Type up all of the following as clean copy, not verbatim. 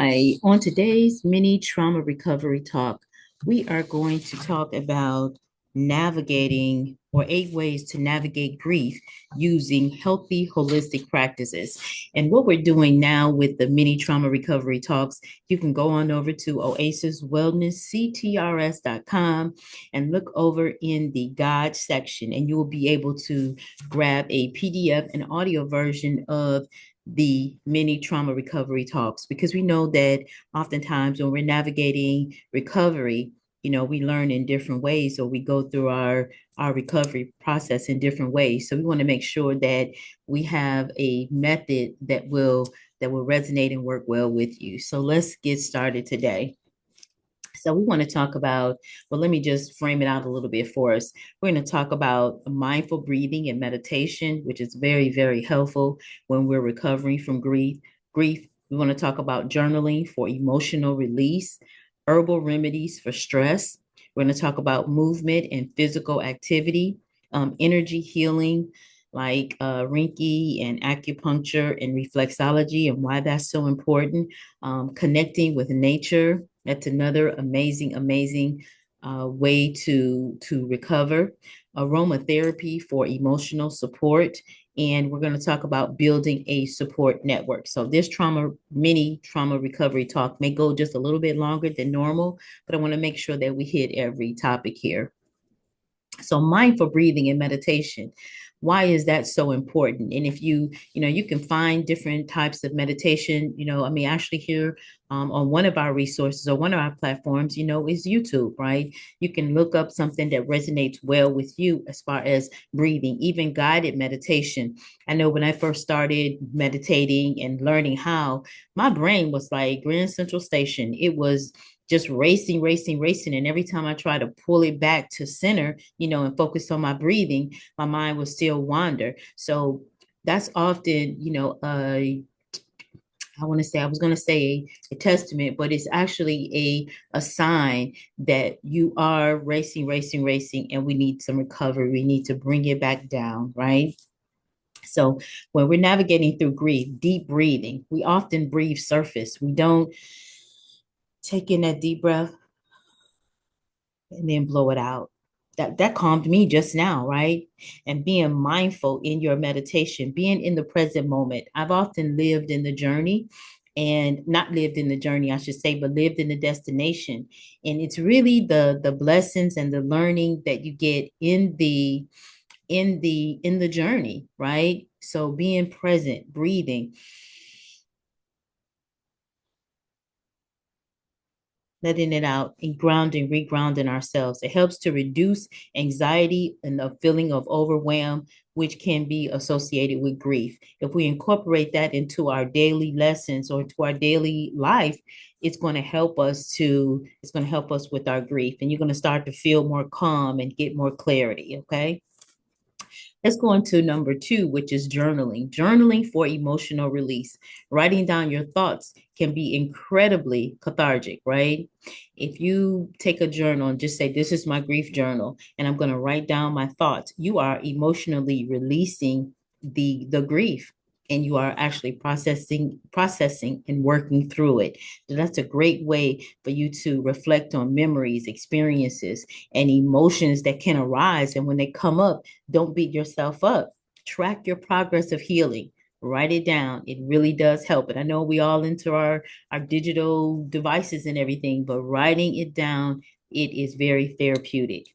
Hi, on today's mini trauma recovery talk, we are going to talk about navigating or 8 ways to navigate grief using healthy holistic practices. And what we're doing now with the mini trauma recovery talks, you can go on over to Oasis Wellness, CTRS.com, and look over in the guide section, and you will be able to grab a PDF and audio version of the many trauma recovery talks, because we know that oftentimes when we're navigating recovery, we learn in different ways, or we go through our recovery process in different ways. So we want to make sure that we have a method that will resonate and work well with you. So let's get started today. So we want to talk about, well, let me just frame it out a little bit for us. We're going to talk about mindful breathing and meditation, which is very, very helpful when we're recovering from grief. We want to talk about journaling for emotional release, herbal remedies for stress. We're going to talk about movement and physical activity, energy healing, like Reiki and acupuncture and reflexology, and why that's so important. Connecting with nature, that's another amazing way to recover. Aromatherapy for emotional support. And we're going to talk about building a support network. So this mini trauma recovery talk may go just a little bit longer than normal, but I want to make sure that we hit every topic here. So mindful breathing and meditation, why is that so important? And if you can find different types of meditation. Actually here on one of our resources or one of our platforms, is YouTube, right? You can look up something that resonates well with you as far as breathing, even guided meditation. I know when I first started meditating and learning how, my brain was like Grand Central Station. It was just racing, racing, racing. And every time I try to pull it back to center, and focus on my breathing, my mind will still wander. So that's often, I was going to say a testament, but it's actually a sign that you are racing, racing, racing, and we need some recovery. We need to bring it back down, right? So when we're navigating through grief, deep breathing, we often breathe surface. We don't take in that deep breath and then blow it out. That calmed me just now, right? And being mindful in your meditation, being in the present moment. I've often lived in the journey, and not lived in the journey, I should say, but lived in the destination. And it's really the blessings and the learning that you get in the journey, right? So being present, breathing, letting it out, and regrounding ourselves. It helps to reduce anxiety and the feeling of overwhelm, which can be associated with grief. If we incorporate that into our daily lessons or to our daily life, it's going to help us with our grief, and you're going to start to feel more calm and get more clarity. Okay. Let's go into number 2, which is journaling. Journaling for emotional release. Writing down your thoughts can be incredibly cathartic, right? If you take a journal and just say, this is my grief journal, and I'm going to write down my thoughts, you are emotionally releasing the grief, and you are actually processing and working through it. So that's a great way for you to reflect on memories, experiences, and emotions that can arise. And when they come up, don't beat yourself up. Track your progress of healing. Write it down. It really does help. And I know we all into our digital devices and everything, but writing it down, it is very therapeutic.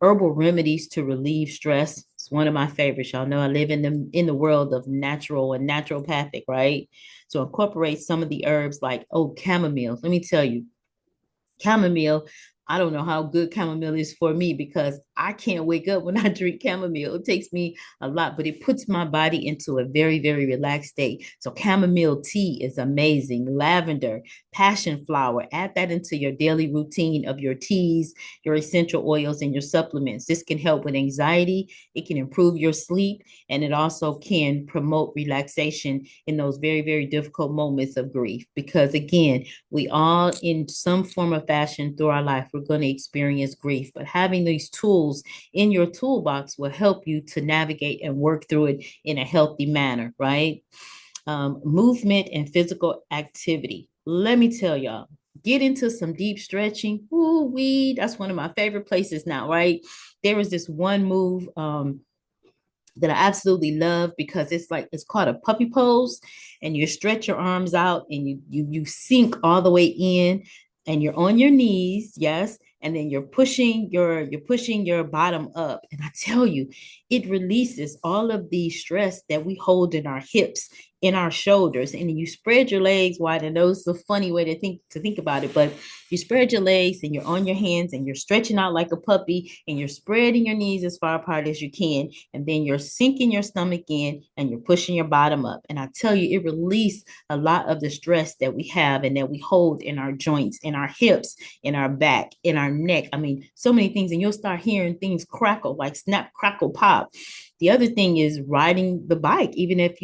Herbal remedies to relieve stress. It's one of my favorites. Y'all know I live in the world of natural and naturopathic, right? So incorporate some of the herbs like, chamomile. Let me tell you, chamomile. I don't know how good chamomile is for me, because I can't wake up when I drink chamomile. It takes me a lot, but it puts my body into a very, very relaxed state. So chamomile tea is amazing. Lavender, passion flower, add that into your daily routine of your teas, your essential oils, and your supplements. This can help with anxiety. It can improve your sleep, and it also can promote relaxation in those very, very difficult moments of grief. Because again, we all, in some form of fashion through our life, we're going to experience grief. But having these tools in your toolbox will help you to navigate and work through it in a healthy manner, right? Movement and physical activity. let me tell y'all, get into some deep stretching. Ooh, that's one of my favorite places now, right? There is this one move that I absolutely love because it's called a puppy pose, and you stretch your arms out and you sink all the way in, and you're on your knees, yes, and then you're pushing your bottom up, and I tell you, it releases all of the stress that we hold in our hips, in our shoulders, and then you spread your legs wide. And those is a funny way to think about it, but you spread your legs and you're on your hands and you're stretching out like a puppy and you're spreading your knees as far apart as you can. And then you're sinking your stomach in and you're pushing your bottom up. And I tell you, it releases a lot of the stress that we have and that we hold in our joints, in our hips, in our back, in our neck. I mean, so many things. And you'll start hearing things crackle, like snap, crackle, pop. The other thing is riding the bike, even if,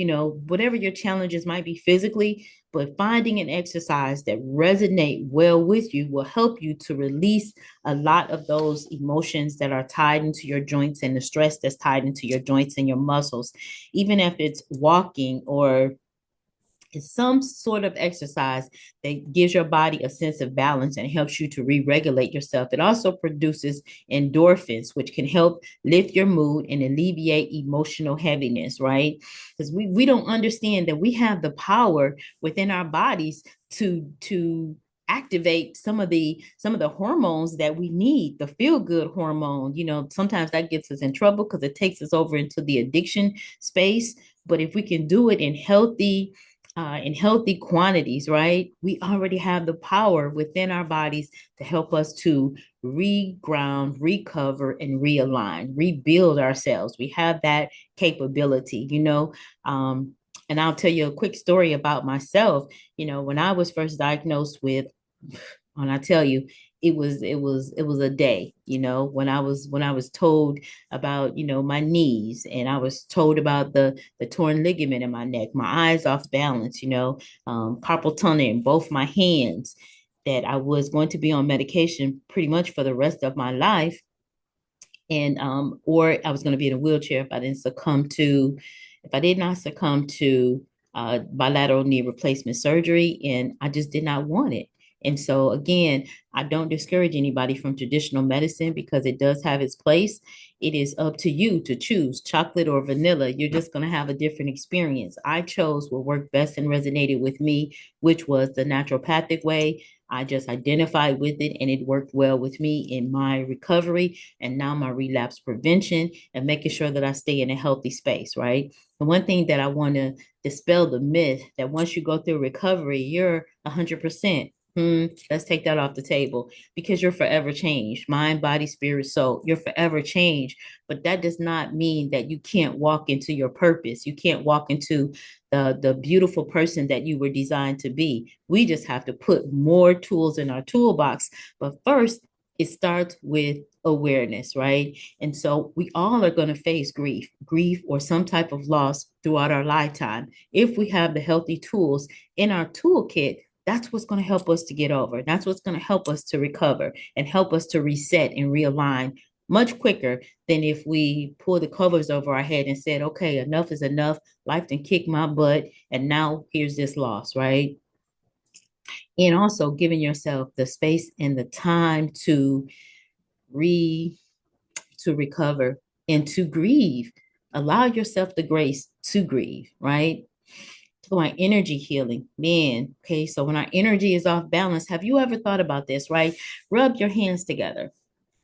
whatever your challenges might be physically, but finding an exercise that resonate well with you will help you to release a lot of those emotions that are tied into your joints and the stress that's tied into your joints and your muscles. Even if it's walking or it's some sort of exercise that gives your body a sense of balance and helps you to re-regulate yourself. It also produces endorphins, which can help lift your mood and alleviate emotional heaviness, right? Because we don't understand that we have the power within our bodies to activate some of the hormones that we need, the feel good hormone. Sometimes that gets us in trouble because it takes us over into the addiction space. But if we can do it in healthy quantities, right? We already have the power within our bodies to help us to reground, recover, and realign, rebuild ourselves. We have that capability. And I'll tell you a quick story about myself. When I was first diagnosed with, and I tell you, it was a day, when I was told about, my knees, and I was told about the torn ligament in my neck, my eyes off balance, carpal tunnel in both my hands, that I was going to be on medication pretty much for the rest of my life, and or I was going to be in a wheelchair if I did not succumb to bilateral knee replacement surgery, and I just did not want it. And so again, I don't discourage anybody from traditional medicine because it does have its place. It is up to you to choose chocolate or vanilla. You're just going to have a different experience. I chose what worked best and resonated with me, which was the naturopathic way. I just identified with it and it worked well with me in my recovery and now my relapse prevention and making sure that I stay in a healthy space, right? The one thing that I want to dispel the myth that once you go through recovery, you're 100%. Let's take that off the table because you're forever changed. Mind, body, spirit, soul. You're forever changed. But that does not mean that you can't walk into your purpose. You can't walk into the beautiful person that you were designed to be. We just have to put more tools in our toolbox. But first, it starts with awareness, right? And so we all are going to face grief or some type of loss throughout our lifetime. If we have the healthy tools in our toolkit, that's what's going to help us to get over. That's what's going to help us to recover and help us to reset and realign much quicker than if we pull the covers over our head and said, okay, enough is enough. Life done kicked my butt. And now here's this loss, right? And also giving yourself the space and the time re to recover and to grieve. Allow yourself the grace to grieve, right? To our energy healing, man. Okay, so when our energy is off balance, have you ever thought about this, right? Rub your hands together.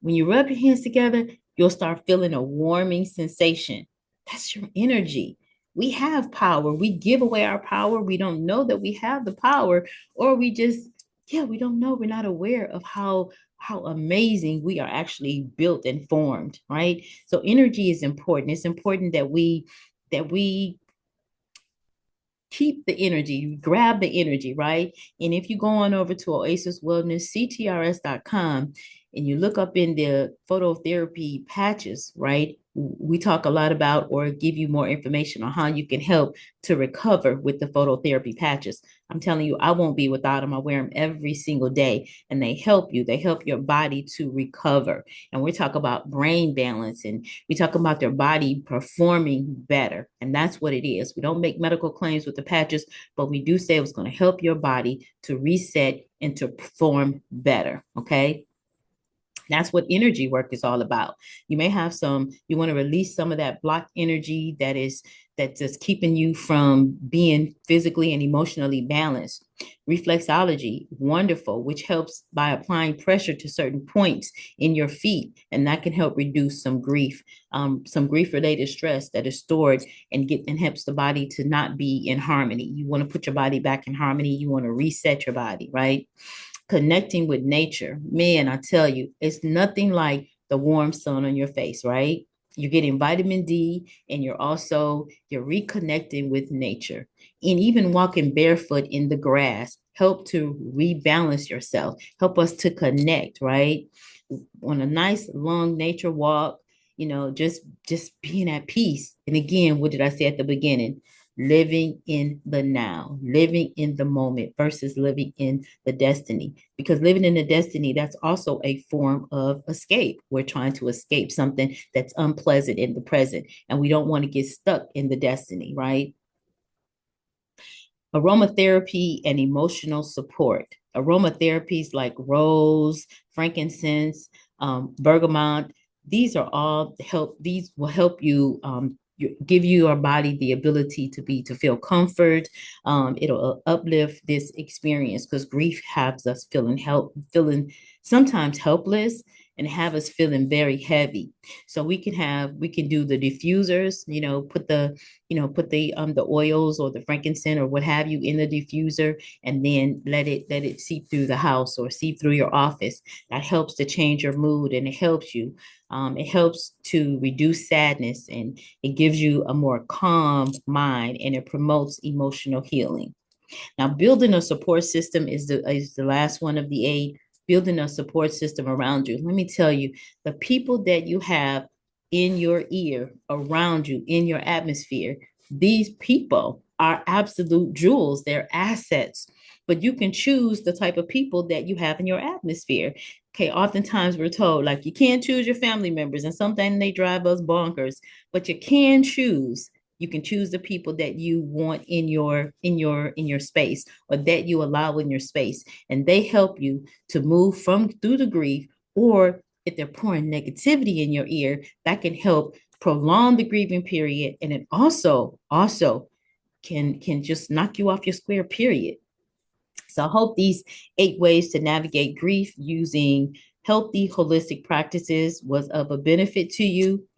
When you rub your hands together, you'll start feeling a warming sensation. That's your energy. We have power. We give away our power. We don't know that we have the power, or we just, yeah, we don't know. We're not aware of how amazing we are actually built and formed, right? So energy is important. It's important that we keep the energy, grab the energy, right? And if you go on over to Oasis Wellness, CTRS.com, and you look up in the phototherapy patches, right? we talk a lot about or give you more information on how you can help to recover with the phototherapy patches. I'm telling you, I won't be without them. I wear them every single day, and they help you. They help your body to recover. And we talk about brain balance, and we talk about their body performing better. And that's what it is. We don't make medical claims with the patches, but we do say it's going to help your body to reset and to perform better. Okay. That's what energy work is all about. You may have you want to release some of that blocked energy that's just keeping you from being physically and emotionally balanced. Reflexology, wonderful, which helps by applying pressure to certain points in your feet, and that can help reduce some grief-related stress that is stored and helps the body to not be in harmony. You want to put your body back in harmony. You want to reset your body, right? Connecting with nature. Man, I tell you, it's nothing like the warm sun on your face, right? You're getting vitamin D and you're reconnecting with nature. And even walking barefoot in the grass help to rebalance yourself, help us to connect, right? On a nice long nature walk, just being at peace. And again, what did I say at the beginning? Living in the now, living in the moment versus living in the destiny. Because living in the destiny, that's also a form of escape. We're trying to escape something that's unpleasant in the present, and we don't want to get stuck in the destiny, right? Aromatherapy and emotional support. Aromatherapies like rose, frankincense, bergamot, these will help you give your body the ability to feel comfort. It'll uplift this experience because grief has us feeling sometimes helpless and have us feeling very heavy. So we can do the diffusers, put the oils or the frankincense or what have you in the diffuser, and then let it seep through the house or seep through your office. That helps to change your mood, and it helps to reduce sadness, and it gives you a more calm mind, and it promotes emotional healing. Now, building a support system is the last one of the eight. Building a support system around you. Let me tell you, the people that you have in your ear, around you, in your atmosphere, these people are absolute jewels. They're assets. But you can choose the type of people that you have in your atmosphere. Okay, oftentimes we're told like you can't choose your family members, and sometimes they drive us bonkers, but you can choose the people that you want in your space, or that you allow in your space, and they help you to move from through the grief. Or if they're pouring negativity in your ear, that can help prolong the grieving period, and it also can just knock you off your square, period. So I hope these 8 ways to navigate grief using healthy holistic practices was of a benefit to you.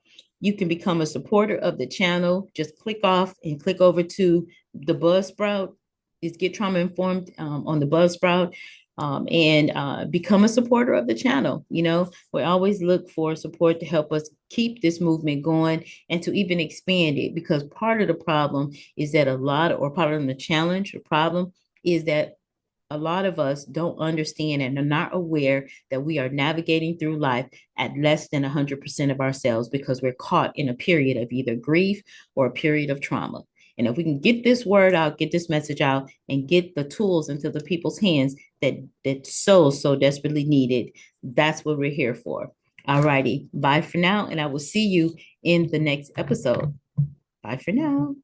You can become a supporter of the channel. Just click off and click over to the Buzzsprout. Is Get Trauma Informed on the Buzzsprout, and become a supporter of the channel. We always look for support to help us keep this movement going and to even expand it, because part of the problem is that part of the challenge or problem is that a lot of us don't understand and are not aware that we are navigating through life at less than 100% of ourselves, because we're caught in a period of either grief or a period of trauma. And if we can get this word out, get this message out, and get the tools into the people's hands that's so desperately needed, that's what we're here for. All righty. Bye for now. And I will see you in the next episode. Bye for now.